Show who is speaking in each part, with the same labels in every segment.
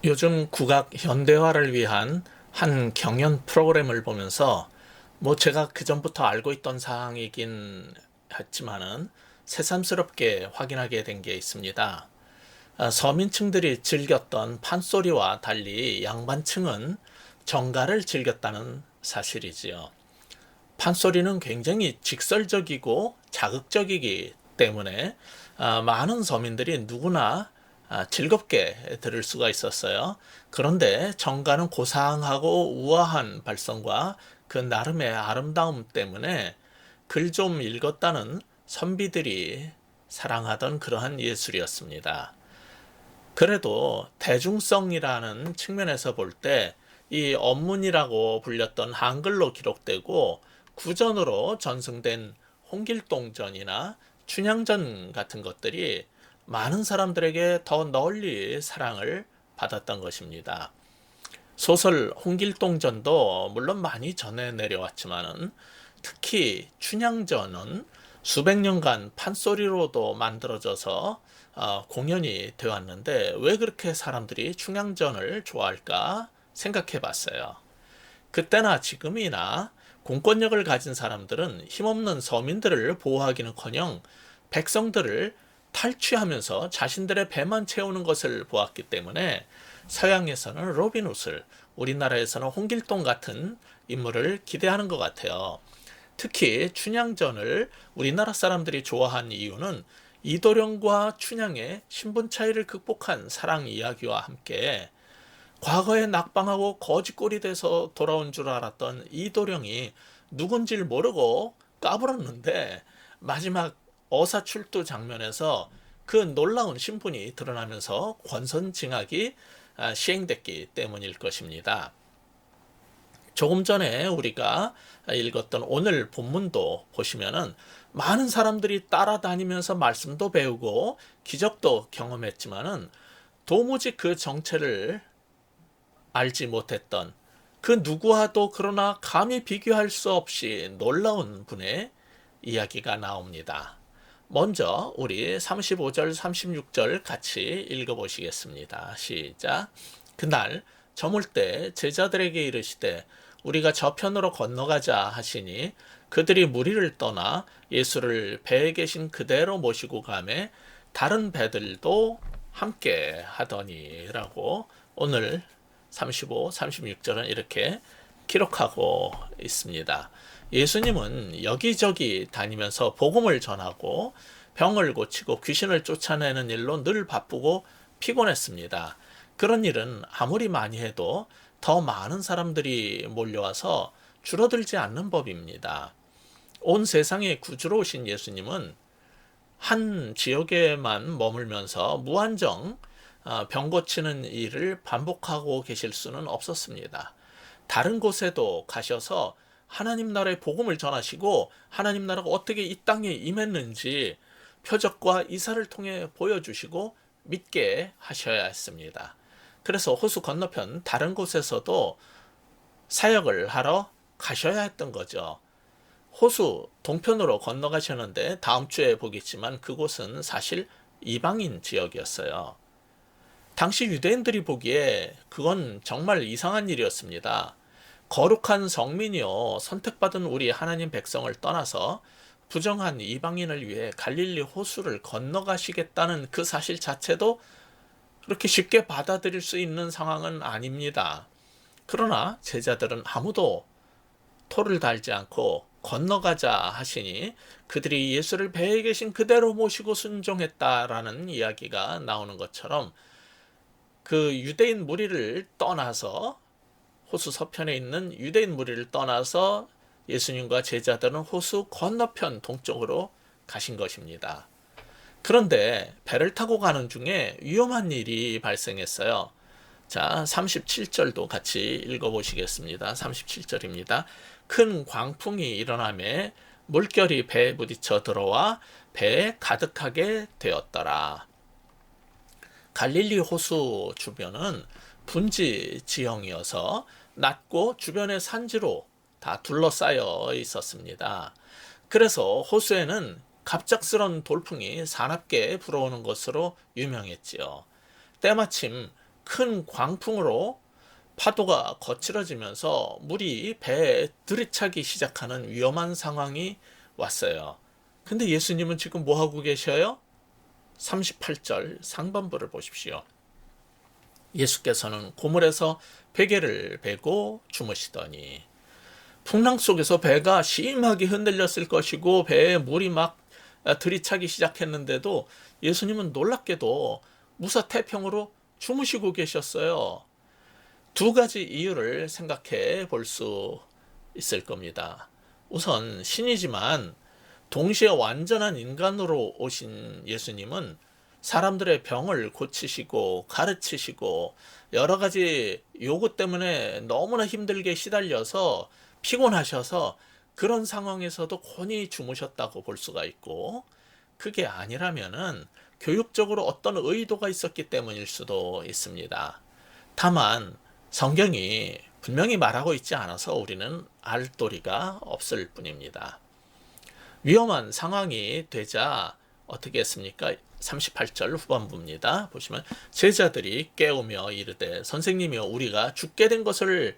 Speaker 1: 요즘 국악 현대화를 위한 한 경연 프로그램을 보면서 제가 그전부터 알고 있던 사항이긴 했지만은 새삼스럽게 확인하게 된 게 있습니다. 서민층들이 즐겼던 판소리와 달리 양반층은 정가를 즐겼다는 사실이지요. 판소리는 굉장히 직설적이고 자극적이기 때문에 많은 서민들이 누구나 즐겁게 들을 수가 있었어요. 그런데 정가는 고상하고 우아한 발성과 그 나름의 아름다움 때문에 글 좀 읽었다는 선비들이 사랑하던 그러한 예술이었습니다. 그래도 대중성이라는 측면에서 볼 때 이 언문이라고 불렸던 한글로 기록되고 구전으로 전승된 홍길동전이나 춘향전 같은 것들이 많은 사람들에게 더 널리 사랑을 받았던 것입니다. 소설 홍길동전도 물론 많이 전해 내려왔지만은 특히 춘향전은 수백 년간 판소리로도 만들어져서 공연이 되었는데 왜 그렇게 사람들이 춘향전을 좋아할까 생각해 봤어요. 그때나 지금이나 공권력을 가진 사람들은 힘없는 서민들을 보호하기는커녕 백성들을 탈취하면서 자신들의 배만 채우는 것을 보았기 때문에 서양에서는 로빈훗을, 우리나라에서는 홍길동 같은 인물을 기대하는 것 같아요. 특히 춘향전을 우리나라 사람들이 좋아한 이유는 이도령과 춘향의 신분 차이를 극복한 사랑 이야기와 함께 과거에 낙방하고 거지꼴이 돼서 돌아온 줄 알았던 이도령이 누군지를 모르고 까불었는데 마지막 어사출두 장면에서 그 놀라운 신분이 드러나면서 권선징악이 시행됐기 때문일 것입니다. 조금 전에 우리가 읽었던 오늘 본문도 보시면은 많은 사람들이 따라다니면서 말씀도 배우고 기적도 경험했지만은 도무지 그 정체를 알지 못했던 그 누구와도 그러나 감히 비교할 수 없이 놀라운 분의 이야기가 나옵니다. 먼저 우리 35절, 36절 같이 읽어보시겠습니다. 시작. 그날 저물 때 제자들에게 이르시되 우리가 저편으로 건너가자 하시니 그들이 무리를 떠나 예수를 배에 계신 그대로 모시고 가매 다른 배들도 함께 하더니라고 오늘 35, 36절은 이렇게 기록하고 있습니다. 예수님은 여기저기 다니면서 복음을 전하고 병을 고치고 귀신을 쫓아내는 일로 늘 바쁘고 피곤했습니다. 그런 일은 아무리 많이 해도 더 많은 사람들이 몰려와서 줄어들지 않는 법입니다. 온 세상의 구주로 오신 예수님은 한 지역에만 머물면서 무한정 병 고치는 일을 반복하고 계실 수는 없었습니다. 다른 곳에도 가셔서 하나님 나라의 복음을 전하시고 하나님 나라가 어떻게 이 땅에 임했는지 표적과 이사를 통해 보여주시고 믿게 하셔야 했습니다. 그래서 호수 건너편 다른 곳에서도 사역을 하러 가셔야 했던 거죠. 호수 동편으로 건너가셨는데 다음 주에 보겠지만 그곳은 사실 이방인 지역이었어요. 당시 유대인들이 보기에 그건 정말 이상한 일이었습니다. 거룩한 성민이요, 선택받은 우리 하나님 백성을 떠나서 부정한 이방인을 위해 갈릴리 호수를 건너가시겠다는 그 사실 자체도 그렇게 쉽게 받아들일 수 있는 상황은 아닙니다. 그러나 제자들은 아무도 토를 달지 않고 건너가자 하시니 그들이 예수를 배에 계신 그대로 모시고 순종했다라는 이야기가 나오는 것처럼 그 유대인 무리를 떠나서 호수 서편에 있는 유대인 무리를 떠나서 예수님과 제자들은 호수 건너편 동쪽으로 가신 것입니다. 그런데 배를 타고 가는 중에 위험한 일이 발생했어요. 자, 37절도 같이 읽어보시겠습니다. 37절입니다. 큰 광풍이 일어나매 물결이 배에 부딪혀 들어와 배에 가득하게 되었더라. 갈릴리 호수 주변은 분지 지형이어서 낮고 주변의 산지로 다 둘러싸여 있었습니다. 그래서 호수에는 갑작스런 돌풍이 사납게 불어오는 것으로 유명했지요. 때마침 큰 광풍으로 파도가 거칠어지면서 물이 배에 들이차기 시작하는 위험한 상황이 왔어요. 근데 예수님은 지금 뭐 하고 계셔요? 38절 상반부를 보십시오. 예수께서는 고물에서 베개를 베고 주무시더니, 풍랑 속에서 배가 심하게 흔들렸을 것이고 배에 물이 막 들이차기 시작했는데도 예수님은 놀랍게도 무사태평으로 주무시고 계셨어요. 두 가지 이유를 생각해 볼 수 있을 겁니다. 우선 신이지만 동시에 완전한 인간으로 오신 예수님은 사람들의 병을 고치시고 가르치시고 여러 가지 요구 때문에 너무나 힘들게 시달려서 피곤하셔서 그런 상황에서도 곤히 주무셨다고 볼 수가 있고, 그게 아니라면은 교육적으로 어떤 의도가 있었기 때문일 수도 있습니다. 다만 성경이 분명히 말하고 있지 않아서 우리는 알 도리가 없을 뿐입니다. 위험한 상황이 되자 어떻게 했습니까? 38절 후반부입니다. 보시면 제자들이 깨우며 이르되 선생님이여 우리가 죽게 된 것을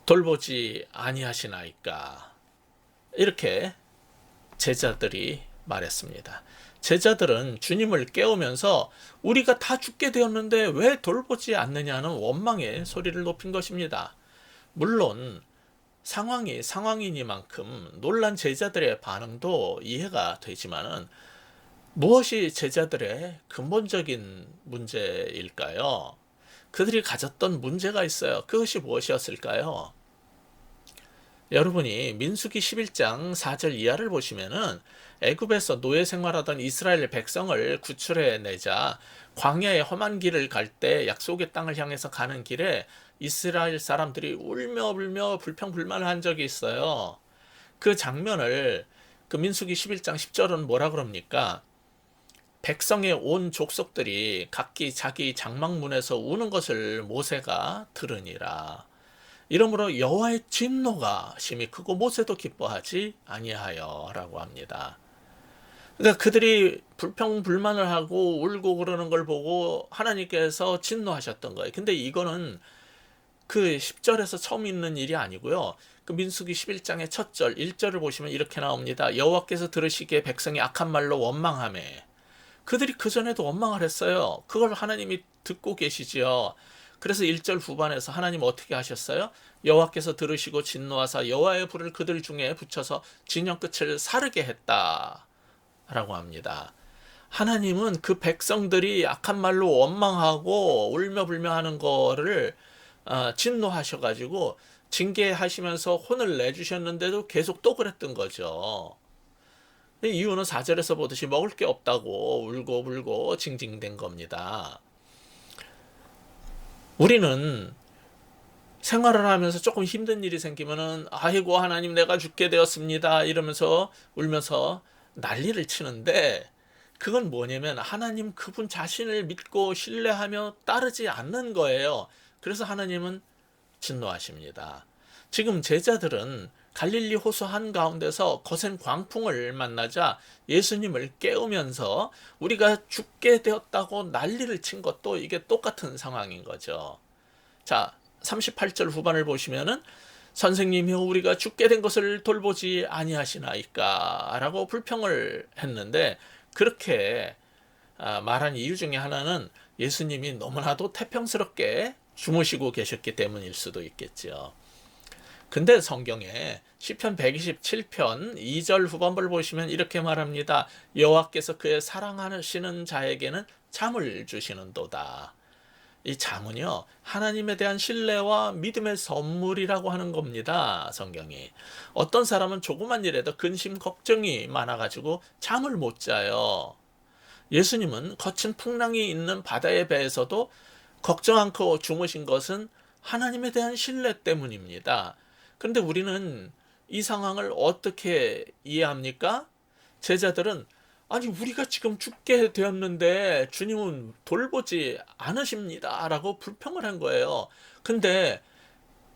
Speaker 1: 돌보지 아니하시나이까. 이렇게 제자들이 말했습니다. 제자들은 주님을 깨우면서 우리가 다 죽게 되었는데 왜 돌보지 않느냐는 원망의 소리를 높인 것입니다. 물론 상황이 상황이니만큼 놀란 제자들의 반응도 이해가 되지만은 무엇이 제자들의 근본적인 문제일까요? 그들이 가졌던 문제가 있어요. 그것이 무엇이었을까요? 여러분이 민수기 11장 4절 이하를 보시면은 애굽에서 노예 생활하던 이스라엘 백성을 구출해 내자 광야의 험한 길을 갈 때 약속의 땅을 향해서 가는 길에 이스라엘 사람들이 울며 불며 불평불만을 한 적이 있어요. 그 장면을 그 민수기 11장 10절은 뭐라 그럽니까? 백성의 온 족속들이 각기 자기 장막문에서 우는 것을 모세가 들으니라. 이러므로 여호와의 진노가 심히 크고 모세도 기뻐하지 아니하여라고 합니다. 그러니까 그들이 불평불만을 하고 울고 그러는 걸 보고 하나님께서 진노하셨던 거예요. 근데 이거는 그 10절에서 처음 있는 일이 아니고요. 그 민수기 11장의 첫 절, 1절을 보시면 이렇게 나옵니다. 여호와께서 들으시기에 백성이 악한 말로 원망하매. 그들이 그전에도 원망을 했어요. 그걸 하나님이 듣고 계시지요. 그래서 1절 후반에서 하나님 어떻게 하셨어요? 여호와께서 들으시고 진노하사 여호와의 불을 그들 중에 붙여서 진영 끝을 사르게 했다 라고 합니다. 하나님은 그 백성들이 악한 말로 원망하고 울며 불며 하는 거를 진노하셔가지고 징계하시면서 혼을 내주셨는데도 계속 또 그랬던 거죠. 이유는 4절에서 보듯이 먹을 게 없다고 울고 불고 징징댄 겁니다. 우리는 생활을 하면서 조금 힘든 일이 생기면은 아이고 하나님 내가 죽게 되었습니다 이러면서 울면서 난리를 치는데, 그건 뭐냐면 하나님 그분 자신을 믿고 신뢰하며 따르지 않는 거예요. 그래서 하나님은 진노하십니다. 지금 제자들은 갈릴리 호수 한가운데서 거센 광풍을 만나자 예수님을 깨우면서 우리가 죽게 되었다고 난리를 친 것도 이게 똑같은 상황인 거죠. 자, 38절 후반을 보시면은 선생님이여 우리가 죽게 된 것을 돌보지 아니하시나이까 라고 불평을 했는데, 그렇게 말한 이유 중에 하나는 예수님이 너무나도 태평스럽게 주무시고 계셨기 때문일 수도 있겠죠. 근데 성경에 시편 127편 2절 후반부를 보시면 이렇게 말합니다. 여호와께서 그의 사랑하시는 자에게는 잠을 주시는도다. 이 잠은요 하나님에 대한 신뢰와 믿음의 선물이라고 하는 겁니다. 성경이. 어떤 사람은 조그만 일에도 근심 걱정이 많아가지고 잠을 못 자요. 예수님은 거친 풍랑이 있는 바다의 배에서도 걱정 않고 주무신 것은 하나님에 대한 신뢰 때문입니다. 그런데 우리는 이 상황을 어떻게 이해합니까? 제자들은 아니 우리가 지금 죽게 되었는데 주님은 돌보지 않으십니다 라고 불평을 한 거예요. 근데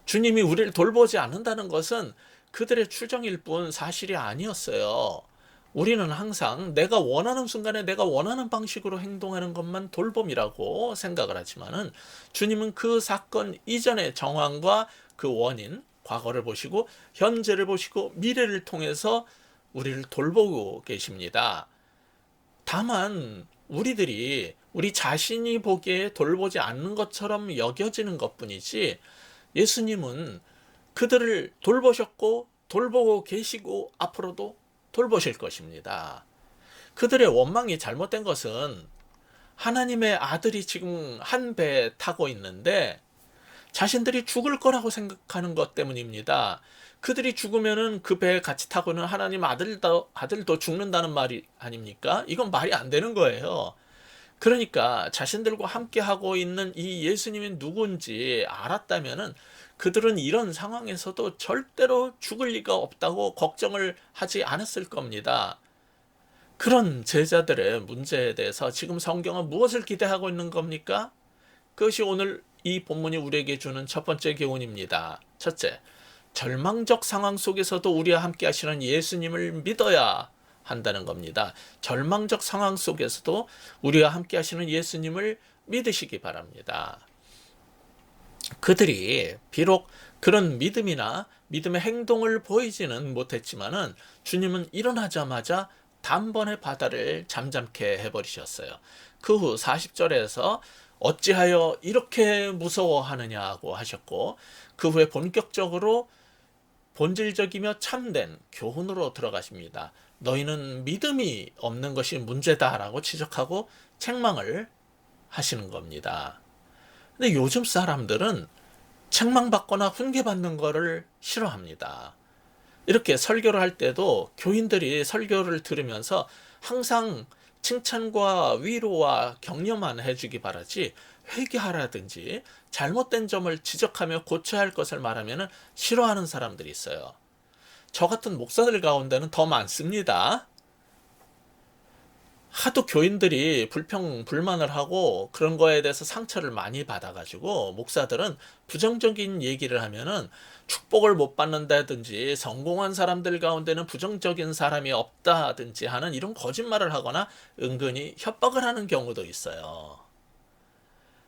Speaker 1: 주님이 우리를 돌보지 않는다는 것은 그들의 추정일 뿐 사실이 아니었어요. 우리는 항상 내가 원하는 순간에 내가 원하는 방식으로 행동하는 것만 돌봄이라고 생각을 하지만은, 주님은 그 사건 이전의 정황과 그 원인, 과거를 보시고 현재를 보시고 미래를 통해서 우리를 돌보고 계십니다. 다만 우리 자신이 보기에 돌보지 않는 것처럼 여겨지는 것뿐이지, 예수님은 그들을 돌보셨고 돌보고 계시고 앞으로도 돌보실 것입니다. 그들의 원망이 잘못된 것은, 하나님의 아들이 지금 한 배에 타고 있는데 자신들이 죽을 거라고 생각하는 것 때문입니다. 그들이 죽으면은 그 배에 같이 타고는 하나님 아들도 죽는다는 말이 아닙니까? 이건 말이 안 되는 거예요. 그러니까 자신들과 함께 하고 있는 이 예수님이 누군지 알았다면은, 그들은 이런 상황에서도 절대로 죽을 리가 없다고 걱정을 하지 않았을 겁니다. 그런 제자들의 문제에 대해서 지금 성경은 무엇을 기대하고 있는 겁니까? 그것이 오늘 이 본문이 우리에게 주는 첫 번째 교훈입니다. 첫째, 절망적 상황 속에서도 우리와 함께 하시는 예수님을 믿어야 한다는 겁니다. 절망적 상황 속에서도 우리와 함께 하시는 예수님을 믿으시기 바랍니다. 그들이 비록 그런 믿음이나 믿음의 행동을 보이지는 못했지만은, 주님은 일어나자마자 단번에 바다를 잠잠케 해버리셨어요. 그 후 40절에서 어찌하여 이렇게 무서워하느냐고 하셨고, 그 후에 본격적으로 본질적이며 참된 교훈으로 들어가십니다. 너희는 믿음이 없는 것이 문제다라고 지적하고 책망을 하시는 겁니다. 근데 요즘 사람들은 책망받거나 훈계받는 거를 싫어합니다. 이렇게 설교를 할 때도 교인들이 설교를 들으면서 항상 칭찬과 위로와 격려만 해주기 바라지, 회개하라든지 잘못된 점을 지적하며 고쳐야 할 것을 말하면 싫어하는 사람들이 있어요. 저 같은 목사들 가운데는 더 많습니다. 하도 교인들이 불만을 하고 그런 거에 대해서 상처를 많이 받아가지고, 목사들은 부정적인 얘기를 하면은 축복을 못 받는다든지 성공한 사람들 가운데는 부정적인 사람이 없다든지 하는 이런 거짓말을 하거나 은근히 협박을 하는 경우도 있어요.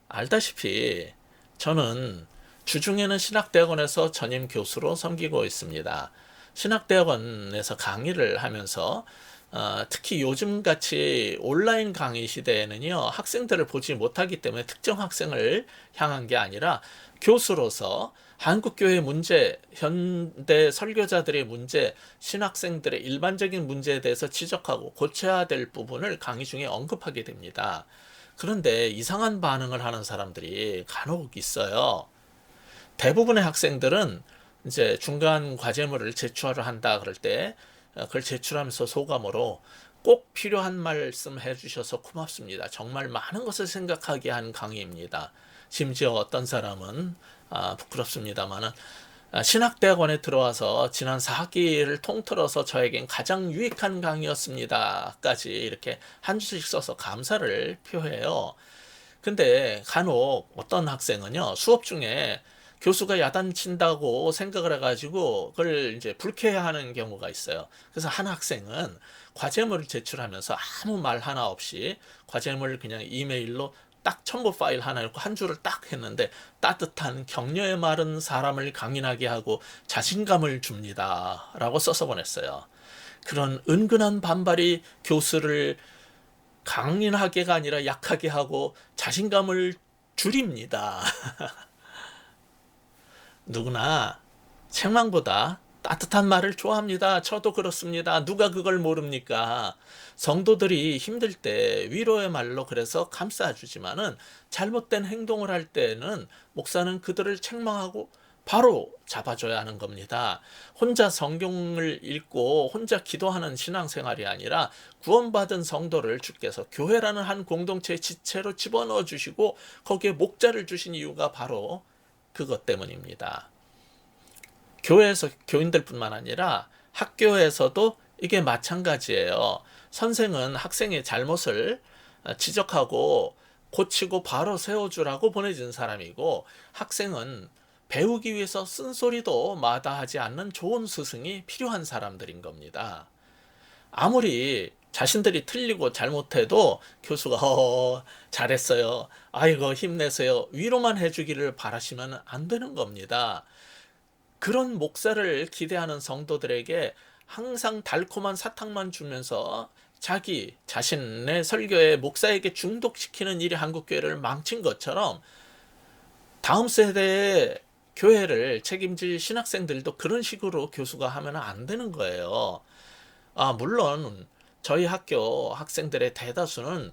Speaker 1: 알다시피 저는 주중에는 신학대학원에서 전임 교수로 섬기고 있습니다. 신학대학원에서 강의를 하면서 특히 요즘같이 온라인 강의 시대에는요, 학생들을 보지 못하기 때문에 특정 학생을 향한 게 아니라 교수로서 한국교회 문제, 현대 설교자들의 문제, 신학생들의 일반적인 문제에 대해서 지적하고 고쳐야 될 부분을 강의 중에 언급하게 됩니다. 그런데 이상한 반응을 하는 사람들이 간혹 있어요. 대부분의 학생들은 이제 중간 과제물을 제출을 한다 그럴 때, 그걸 제출하면서 소감으로 꼭 필요한 말씀 해주셔서 고맙습니다, 정말 많은 것을 생각하게 한 강의입니다. 심지어 어떤 사람은 부끄럽습니다만은 신학대학원에 들어와서 지난 4학기를 통틀어서 저에겐 가장 유익한 강의였습니다까지 이렇게 한 줄씩 써서 감사를 표해요. 근데 간혹 어떤 학생은요, 수업 중에 교수가 야단친다고 생각을 해가지고 그걸 이제 불쾌해하는 경우가 있어요. 그래서 한 학생은 과제물을 제출하면서 아무 말 하나 없이 과제물을 그냥 이메일로 딱 첨부 파일 하나 읽고 한 줄을 딱 했는데, 따뜻한 격려의 말은 사람을 강인하게 하고 자신감을 줍니다 라고 써서 보냈어요. 그런 은근한 반발이 교수를 강인하게가 아니라 약하게 하고 자신감을 줄입니다. 누구나 책망보다 따뜻한 말을 좋아합니다. 저도 그렇습니다. 누가 그걸 모릅니까? 성도들이 힘들 때 위로의 말로 그래서 감싸주지만은, 잘못된 행동을 할 때는 목사는 그들을 책망하고 바로 잡아줘야 하는 겁니다. 혼자 성경을 읽고 혼자 기도하는 신앙생활이 아니라, 구원받은 성도를 주께서 교회라는 한 공동체의 지체로 집어넣어 주시고 거기에 목자를 주신 이유가 바로 그것 때문입니다. 교회에서 교인들뿐만 아니라 학교에서도 이게 마찬가지예요. 선생은 학생의 잘못을 지적하고 고치고 바로 세워주라고 보내진 사람이고, 학생은 배우기 위해서 쓴소리도 마다하지 않는 좋은 스승이 필요한 사람들인 겁니다. 아무리 자신들이 틀리고 잘못해도 교수가 잘했어요. 아이고 힘내세요. 위로만 해주기를 바라시면 안 되는 겁니다. 그런 목사를 기대하는 성도들에게 항상 달콤한 사탕만 주면서 자기 자신의 설교에 목사에게 중독시키는 일이 한국교회를 망친 것처럼 다음 세대의 교회를 책임질 신학생들도 그런 식으로 교수가 하면 안 되는 거예요. 물론 저희 학교 학생들의 대다수는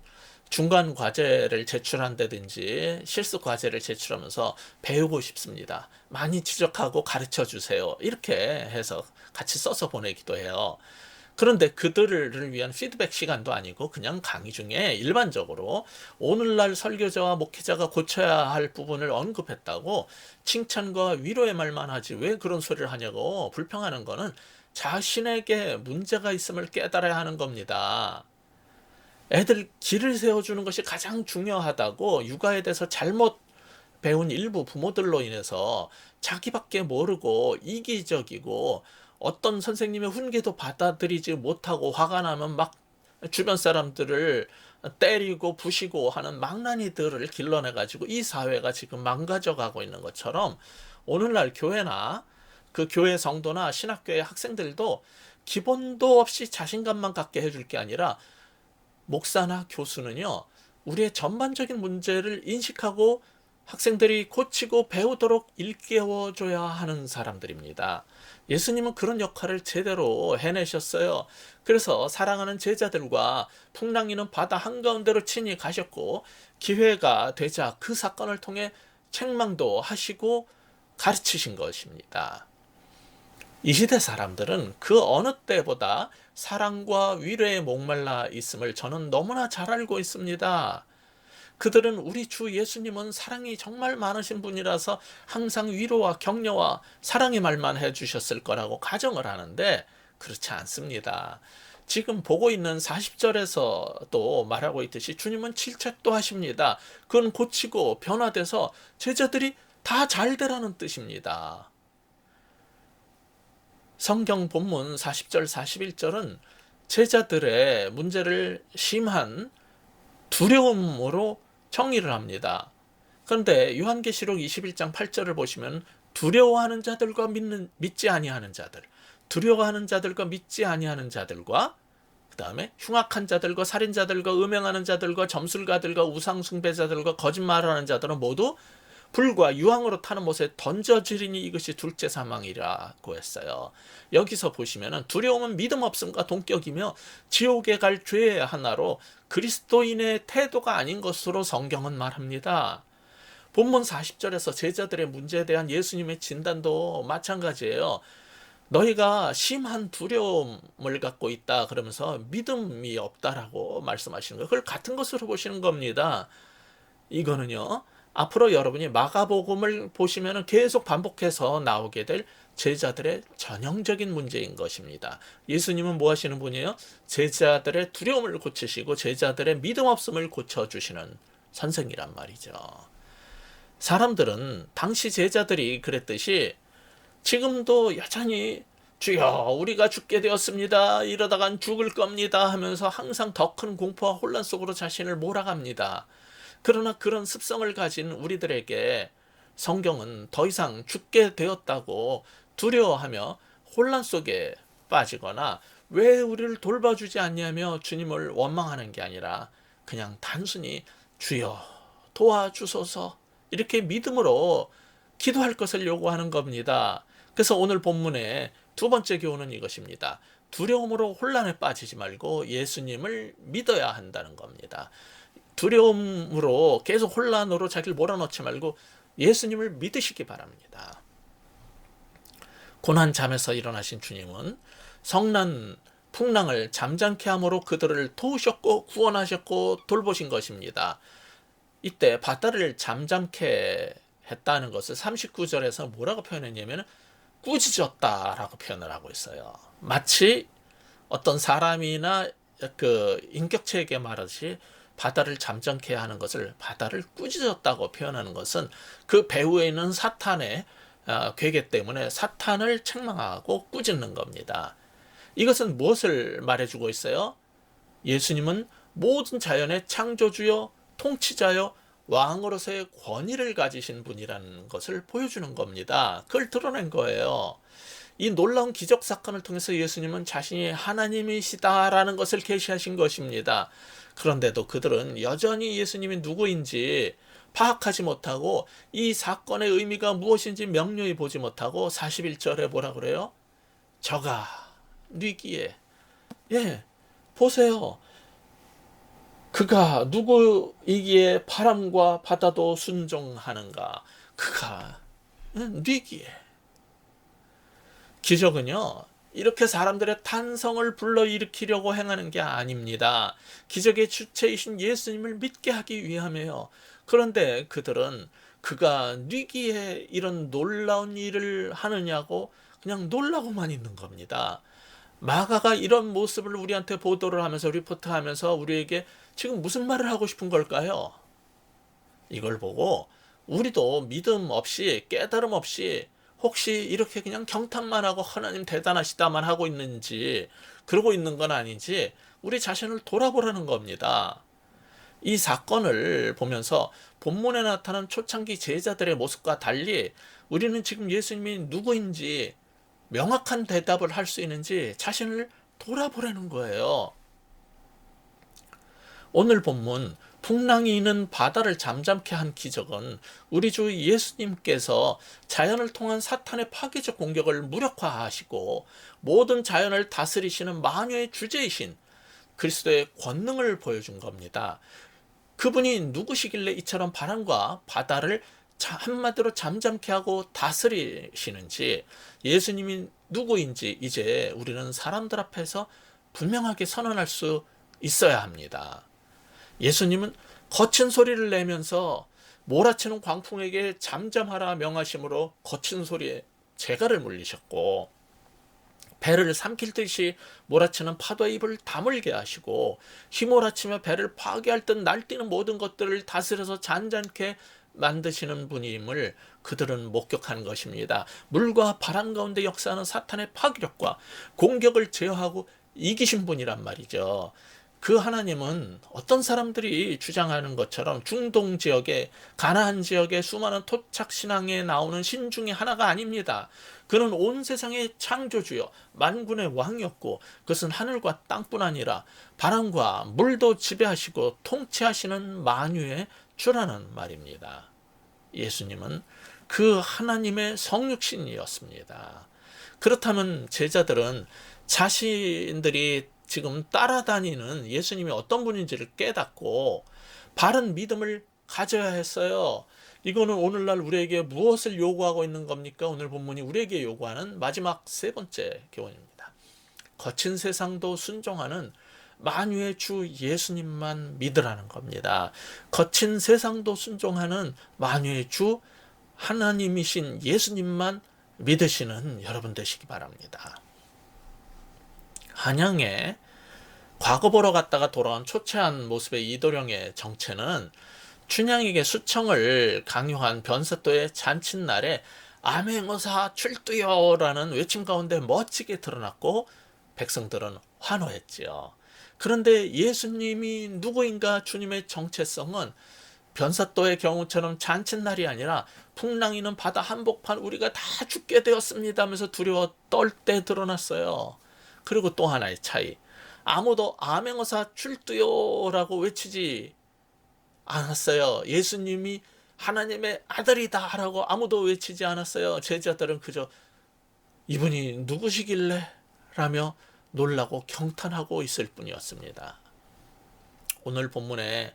Speaker 1: 중간 과제를 제출한다든지 실습 과제를 제출하면서 배우고 싶습니다. 많이 지적하고 가르쳐 주세요. 이렇게 해서 같이 써서 보내기도 해요. 그런데 그들을 위한 피드백 시간도 아니고 그냥 강의 중에 일반적으로 오늘날 설교자와 목회자가 고쳐야 할 부분을 언급했다고 칭찬과 위로의 말만 하지 왜 그런 소리를 하냐고 불평하는 거는 자신에게 문제가 있음을 깨달아야 하는 겁니다. 애들 길을 세워주는 것이 가장 중요하다고 육아에 대해서 잘못 배운 일부 부모들로 인해서 자기밖에 모르고 이기적이고 어떤 선생님의 훈계도 받아들이지 못하고 화가 나면 막 주변 사람들을 때리고 부시고 하는 망나니들을 길러내가지고 이 사회가 지금 망가져가고 있는 것처럼 오늘날 교회나 그 교회 성도나 신학교의 학생들도 기본도 없이 자신감만 갖게 해줄 게 아니라 목사나 교수는요, 우리의 전반적인 문제를 인식하고 학생들이 고치고 배우도록 일깨워줘야 하는 사람들입니다. 예수님은 그런 역할을 제대로 해내셨어요. 그래서 사랑하는 제자들과 풍랑이는 바다 한가운데로 친히 가셨고 기회가 되자 그 사건을 통해 책망도 하시고 가르치신 것입니다. 이 시대 사람들은 그 어느 때보다 사랑과 위로에 목말라 있음을 저는 너무나 잘 알고 있습니다. 그들은 우리 주 예수님은 사랑이 정말 많으신 분이라서 항상 위로와 격려와 사랑의 말만 해주셨을 거라고 가정을 하는데 그렇지 않습니다. 지금 보고 있는 40절에서도 말하고 있듯이 주님은 질책도 하십니다. 그건 고치고 변화돼서 제자들이 다 잘 되라는 뜻입니다. 성경 본문 40절 41절은 제자들의 문제를 심한 두려움으로 정의를 합니다. 그런데 요한계시록 21장 8절을 보시면 두려워하는 자들과 믿지 아니하는 자들, 두려워하는 자들과 믿지 아니하는 자들과 그 다음에 흉악한 자들과 살인자들과 음행하는 자들과 점술가들과 우상숭배자들과 거짓말하는 자들은 모두 불과 유황으로 타는 못에 던져지리니 이것이 둘째 사망이라고 했어요. 여기서 보시면 두려움은 믿음 없음과 동격이며 지옥에 갈 죄의 하나로 그리스도인의 태도가 아닌 것으로 성경은 말합니다. 본문 40절에서 제자들의 문제에 대한 예수님의 진단도 마찬가지예요. 너희가 심한 두려움을 갖고 있다 그러면서 믿음이 없다라고 말씀하시는 거예요. 그걸 같은 것으로 보시는 겁니다. 이거는요, 앞으로 여러분이 마가복음을 보시면 계속 반복해서 나오게 될 제자들의 전형적인 문제인 것입니다. 예수님은 뭐 하시는 분이에요? 제자들의 두려움을 고치시고 제자들의 믿음 없음을 고쳐주시는 선생이란 말이죠. 사람들은 당시 제자들이 그랬듯이 지금도 여전히 주여 우리가 죽게 되었습니다. 이러다간 죽을 겁니다 하면서 항상 더 큰 공포와 혼란 속으로 자신을 몰아갑니다. 그러나 그런 습성을 가진 우리들에게 성경은 더 이상 죽게 되었다고 두려워하며 혼란 속에 빠지거나 왜 우리를 돌봐주지 않냐며 주님을 원망하는 게 아니라 그냥 단순히 주여 도와주소서 이렇게 믿음으로 기도할 것을 요구하는 겁니다. 그래서 오늘 본문의 두 번째 교훈은 이것입니다. 두려움으로 혼란에 빠지지 말고 예수님을 믿어야 한다는 겁니다. 두려움으로 계속 혼란으로 자기를 몰아넣지 말고 예수님을 믿으시기 바랍니다. 고난 잠에서 일어나신 주님은 성난 풍랑을 잠잠케 함으로 그들을 도우셨고 구원하셨고 돌보신 것입니다. 이때 바다를 잠잠케 했다는 것을 39절에서 뭐라고 표현했냐면 꾸짖었다라고 표현을 하고 있어요. 마치 어떤 사람이나 그 인격체에게 말하듯이 바다를 잠잠케 하는 것을 바다를 꾸짖었다고 표현하는 것은 그 배후에 있는 사탄의 괴계 때문에 사탄을 책망하고 꾸짖는 겁니다. 이것은 무엇을 말해주고 있어요? 예수님은 모든 자연의 창조주요, 통치자요, 왕으로서의 권위를 가지신 분이라는 것을 보여주는 겁니다. 그걸 드러낸 거예요. 이 놀라운 기적 사건을 통해서 예수님은 자신이 하나님이시다라는 것을 계시하신 것입니다. 그런데도 그들은 여전히 예수님이 누구인지 파악하지 못하고 이 사건의 의미가 무엇인지 명료히 보지 못하고 41절에 뭐라 그래요? 저가 뉘기에, 예, 보세요. 그가 누구이기에 바람과 바다도 순종하는가? 그가 뉘기에. 기적은요, 이렇게 사람들의 탄성을 불러일으키려고 행하는 게 아닙니다. 기적의 주체이신 예수님을 믿게 하기 위함이에요. 그런데 그들은 그가 뉘기에 이런 놀라운 일을 하느냐고 그냥 놀라고만 있는 겁니다. 마가가 이런 모습을 우리한테 보도를 하면서 리포트하면서 우리에게 지금 무슨 말을 하고 싶은 걸까요? 이걸 보고 우리도 믿음 없이 깨달음 없이 혹시 이렇게 그냥 경탄만 하고 하나님 대단하시다만 하고 있는지 그러고 있는 건 아닌지 우리 자신을 돌아보라는 겁니다. 이 사건을 보면서 본문에 나타난 초창기 제자들의 모습과 달리 우리는 지금 예수님이 누구인지 명확한 대답을 할 수 있는지 자신을 돌아보라는 거예요. 오늘 본문 풍랑이 있는 바다를 잠잠케 한 기적은 우리 주 예수님께서 자연을 통한 사탄의 파괴적 공격을 무력화하시고 모든 자연을 다스리시는 만유의 주제이신 그리스도의 권능을 보여준 겁니다. 그분이 누구시길래 이처럼 바람과 바다를 한마디로 잠잠케 하고 다스리시는지, 예수님이 누구인지 이제 우리는 사람들 앞에서 분명하게 선언할 수 있어야 합니다. 예수님은 거친 소리를 내면서 몰아치는 광풍에게 잠잠하라 명하심으로 거친 소리에 재갈을 물리셨고, 배를 삼킬 듯이 몰아치는 파도의 입을 다물게 하시고, 휘몰아치며 배를 파괴할 듯 날뛰는 모든 것들을 다스려서 잔잔케 만드시는 분임을 그들은 목격하는 것입니다. 물과 바람 가운데 역사하는 사탄의 파괴력과 공격을 제어하고 이기신 분이란 말이죠. 그 하나님은 어떤 사람들이 주장하는 것처럼 중동 지역에, 가나안 지역의 수많은 토착 신앙에 나오는 신 중에 하나가 아닙니다. 그는 온 세상의 창조주요 만군의 왕이었고, 그것은 하늘과 땅뿐 아니라 바람과 물도 지배하시고 통치하시는 만유의 주라는 말입니다. 예수님은 그 하나님의 성육신이었습니다. 그렇다면 제자들은 자신들이 지금 따라다니는 예수님이 어떤 분인지를 깨닫고 바른 믿음을 가져야 했어요. 이거는 오늘날 우리에게 무엇을 요구하고 있는 겁니까? 오늘 본문이 우리에게 요구하는 마지막 세 번째 교훈입니다. 거친 세상도 순종하는 만유의 주 예수님만 믿으라는 겁니다. 거친 세상도 순종하는 만유의 주 하나님이신 예수님만 믿으시는 여러분 되시기 바랍니다. 한양에 과거 보러 갔다가 돌아온 초췌한 모습의 이도령의 정체는 춘향에게 수청을 강요한 변사또의 잔칫날에 암행어사 출두여라는 외침 가운데 멋지게 드러났고 백성들은 환호했지요. 그런데 예수님이 누구인가 주님의 정체성은 변사또의 경우처럼 잔칫날이 아니라 풍랑이는 바다 한복판 우리가 다 죽게 되었습니다 하면서 두려워 떨 때 드러났어요. 그리고 또 하나의 차이, 아무도 암행어사 출두요라고 외치지 않았어요. 예수님이 하나님의 아들이다 라고 아무도 외치지 않았어요. 제자들은 그저 이분이 누구시길래? 라며 놀라고 경탄하고 있을 뿐이었습니다. 오늘 본문의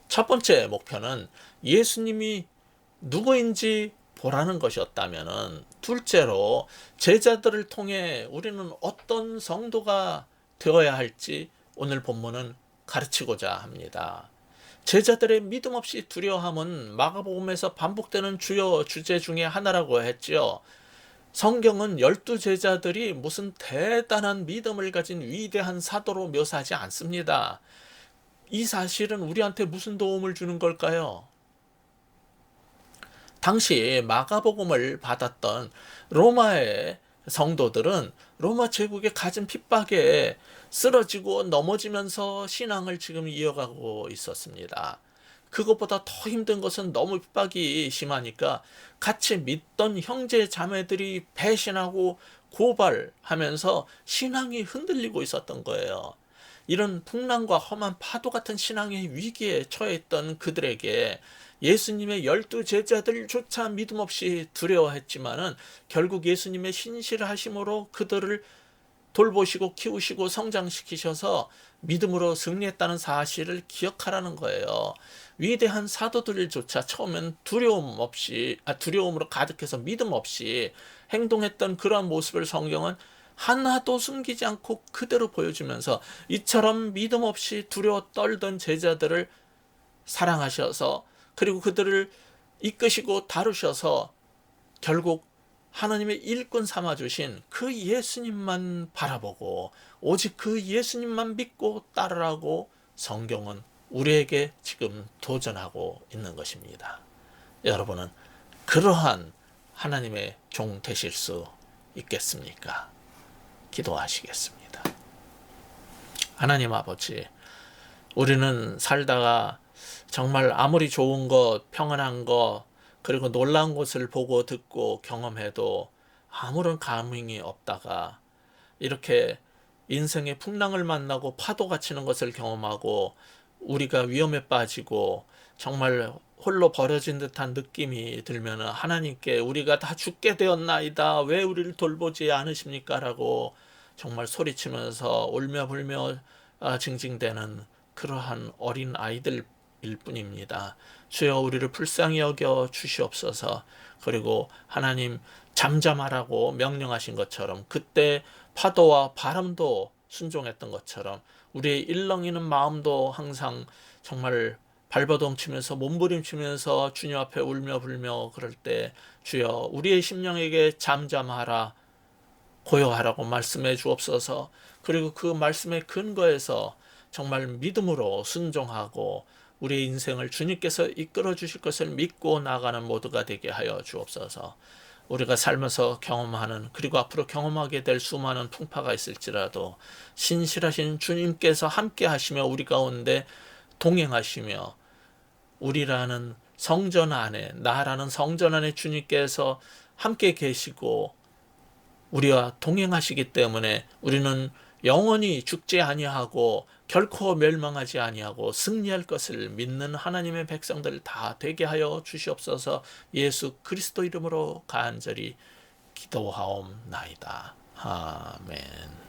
Speaker 1: 첫 번째 목표는 예수님이 누구인지 보라는 것이었다면, 둘째로 제자들을 통해 우리는 어떤 성도가 되어야 할지 오늘 본문은 가르치고자 합니다. 제자들의 믿음 없이 두려워함은 마가복음에서 반복되는 주요 주제 중에 하나라고 했지요. 성경은 12제자들이 무슨 대단한 믿음을 가진 위대한 사도로 묘사하지 않습니다. 이 사실은 우리한테 무슨 도움을 주는 걸까요? 당시 마가복음을 받았던 로마의 성도들은 로마 제국의 가진 핍박에 쓰러지고 넘어지면서 신앙을 지금 이어가고 있었습니다. 그것보다 더 힘든 것은 너무 핍박이 심하니까 같이 믿던 형제 자매들이 배신하고 고발하면서 신앙이 흔들리고 있었던 거예요. 이런 풍랑과 험한 파도 같은 신앙의 위기에 처했던 그들에게 예수님의 12제자들조차 믿음 없이 두려워했지만은 결국 예수님의 신실하심으로 그들을 돌보시고 키우시고 성장시키셔서 믿음으로 승리했다는 사실을 기억하라는 거예요. 위대한 사도들조차 처음엔 두려움으로 가득해서 믿음 없이 행동했던 그러한 모습을 성경은 하나도 숨기지 않고 그대로 보여주면서 이처럼 믿음 없이 두려워 떨던 제자들을 사랑하셔서 그리고 그들을 이끄시고 다루셔서 결국 하나님의 일꾼 삼아주신 그 예수님만 바라보고 오직 그 예수님만 믿고 따르라고 성경은 우리에게 지금 도전하고 있는 것입니다. 여러분은 그러한 하나님의 종 되실 수 있겠습니까? 기도하시겠습니다. 하나님 아버지, 우리는 살다가 정말 아무리 좋은 것, 평안한 것, 그리고 놀라운 것을 보고 듣고 경험해도 아무런 감흥이 없다가 이렇게 인생의 풍랑을 만나고 파도가 치는 것을 경험하고 우리가 위험에 빠지고 정말 홀로 버려진 듯한 느낌이 들면 하나님께 우리가 다 죽게 되었나이다. 왜 우리를 돌보지 않으십니까? 라고 정말 소리치면서 울며불며 징징대는 그러한 어린 아이들일 뿐입니다. 주여 우리를 불쌍히 여겨 주시옵소서. 그리고 하나님 잠잠하라고 명령하신 것처럼 그때 파도와 바람도 순종했던 것처럼 우리의 일렁이는 마음도 항상 정말 발버둥 치면서 몸부림치면서 주님 앞에 울며 불며 그럴 때 주여 우리의 심령에게 잠잠하라 고요하라고 말씀해 주옵소서. 그리고 그 말씀의 근거에서 정말 믿음으로 순종하고 우리의 인생을 주님께서 이끌어 주실 것을 믿고 나가는 모두가 되게 하여 주옵소서. 우리가 살면서 경험하는 그리고 앞으로 경험하게 될 수많은 풍파가 있을지라도 신실하신 주님께서 함께 하시며 우리 가운데 동행하시며 우리라는 성전 안에 나라는 성전 안에 주님께서 함께 계시고 우리와 동행하시기 때문에 우리는 영원히 죽지 아니하고 결코 멸망하지 아니하고 승리할 것을 믿는 하나님의 백성들 다 되게 하여 주시옵소서. 예수 그리스도 이름으로 간절히 기도하옵나이다. 아멘.